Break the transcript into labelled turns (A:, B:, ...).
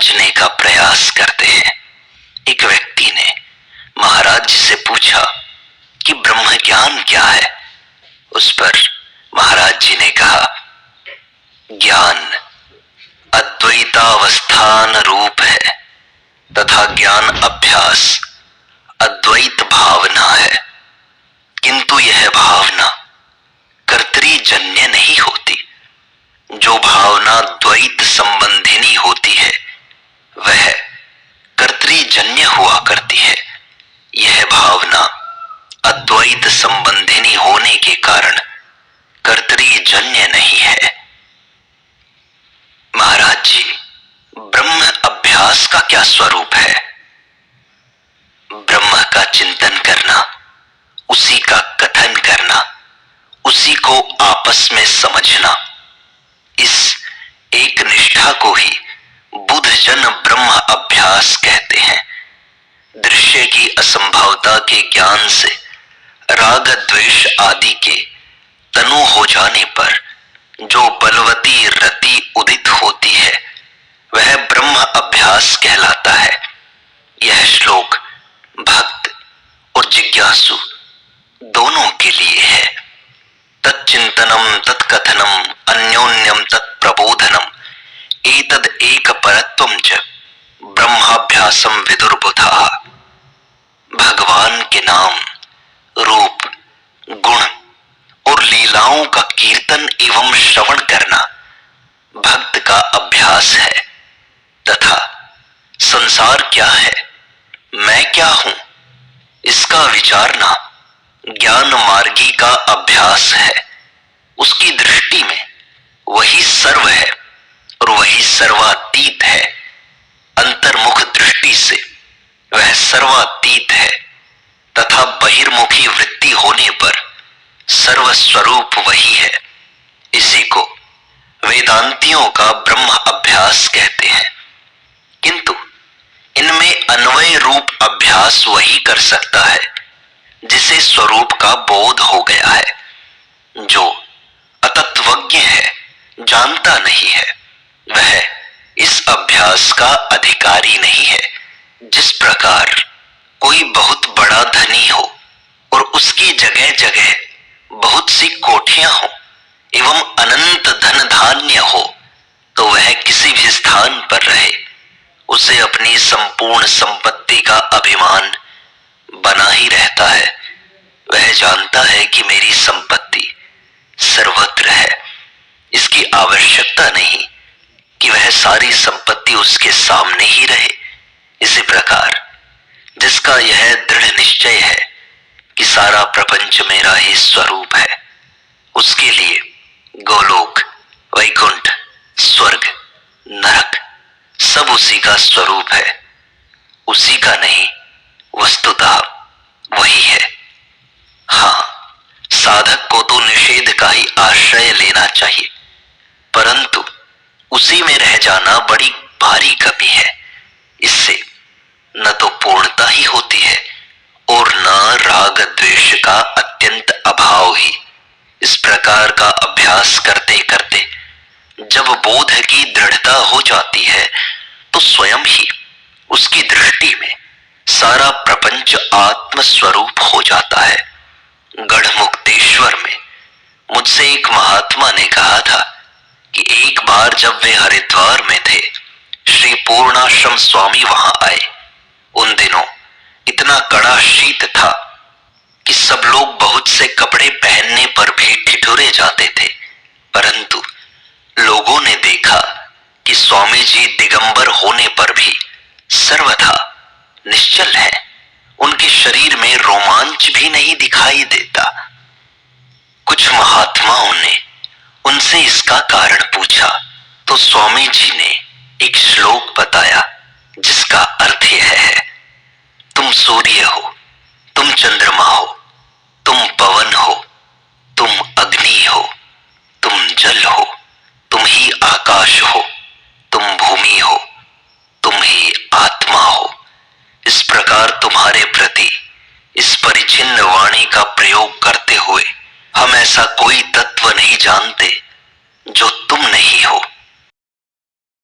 A: समझने का प्रयास करते हैं। एक व्यक्ति ने महाराज जी से पूछा कि ब्रह्म ज्ञान क्या है। उस पर महाराज जी ने कहा, ज्ञान अद्वैतावस्थान रूप है तथा ज्ञान अभ्यास अद्वैत भावना है, किंतु यह भावना कर्तृजन्य नहीं होती। जो भावना द्वैत संबंधिनी होती है वह कर्तृजन्य हुआ करती है। यह भावना अद्वैत संबंधिनी होने के कारण कर्तृजन्य नहीं है। महाराज जी, ब्रह्म अभ्यास का क्या स्वरूप है? ब्रह्म का चिंतन करना, उसी का कथन करना, उसी को आपस में समझना, इस एक निष्ठा को ही बुद्धजन ब्रह्म अभ्यास कहते हैं। दृश्य की असंभवता के ज्ञान से राग द्वेष आदि के तनु हो जाने पर जो बलवती रति उदित होती है वह ब्रह्म अभ्यास कहलाता है। यह श्लोक भक्त और जिज्ञासु दोनों के लिए है। तच्चिंतनम तत्कथनम अन्योन्यम तत्प्रबोधनम एतद एक परत्वम च ब्रह्माभ्यासम विदुर्बुधाः। भगवान के नाम, रूप, गुण और लीलाओं का कीर्तन एवं श्रवण करना भक्त का अभ्यास है तथा संसार क्या है, मैं क्या हूं, इसका विचारना ज्ञान मार्गी का अभ्यास है। उसकी दृष्टि में वही सर्व है और वही सर्वातीत है। अंतर्मुख दृष्टि से वह सर्वातीत है तथा बहिर्मुखी वृत्ति होने पर सर्वस्वरूप वही है। इसी को वेदांतियों का ब्रह्म अभ्यास कहते हैं। किंतु इनमें अन्वय रूप अभ्यास वही कर सकता है जिसे स्वरूप का बोध हो गया है। जो अतत्वज्ञ है, जानता नहीं है, वह इस अभ्यास का अधिकारी नहीं है। जिस प्रकार कोई बहुत बड़ा धनी हो और उसकी जगह जगह बहुत सी कोठियां हो एवं अनंत धन धान्य हो तो वह किसी भी स्थान पर रहे, उसे अपनी संपूर्ण संपत्ति का अभिमान बना ही रहता है। वह जानता है कि मेरी संपत्ति सर्वत्र है, इसकी आवश्यकता नहीं कि वह सारी संपत्ति उसके सामने ही रहे। इसी प्रकार जिसका यह दृढ़ निश्चय है कि सारा प्रपंच मेरा ही स्वरूप है, उसके लिए गोलोक, वैकुंठ, स्वर्ग, नरक सब उसी का स्वरूप है। उसी का नहीं, वस्तुतः वही है। हाँ, साधक को तो निषेध का ही आश्रय लेना चाहिए, परंतु उसी में रह जाना बड़ी भारी कमी है। इससे न तो पूर्णता ही होती है और न राग द्वेष का अत्यंत अभाव ही। इस प्रकार का अभ्यास करते करते जब बोध की दृढ़ता हो जाती है तो स्वयं ही उसकी दृष्टि में सारा प्रपंच आत्म स्वरूप हो जाता है। गढ़मुक्तेश्वर में मुझसे एक महात्मा ने कहा था कि एक बार जब वे हरिद्वार में थे, श्री पूर्णाश्रम स्वामी वहां आए। उन दिनों इतना कड़ा शीत था कि सब लोग बहुत से कपड़े पहनने पर भी ठिठुरे जाते थे, परंतु लोगों ने देखा कि स्वामी जी दिगंबर होने पर भी सर्वथा निश्चल है। उनके शरीर में रोमांच भी नहीं दिखाई देता। कुछ महात्माओं ने उनसे इसका कारण पूछा तो स्वामी जी ने एक श्लोक बताया जिसका अर्थ यह है, तुम सूर्य हो, तुम चंद्रमा हो, तुम पवन हो, तुम अग्नि हो, तुम जल हो, तुम ही आकाश हो, तुम भूमि हो, तुम ही आत्मा हो। इस प्रकार तुम्हारे प्रति इस परिचिन्न वाणी का प्रयोग करते हुए हम ऐसा कोई तत्व नहीं जानते जो तुम नहीं हो।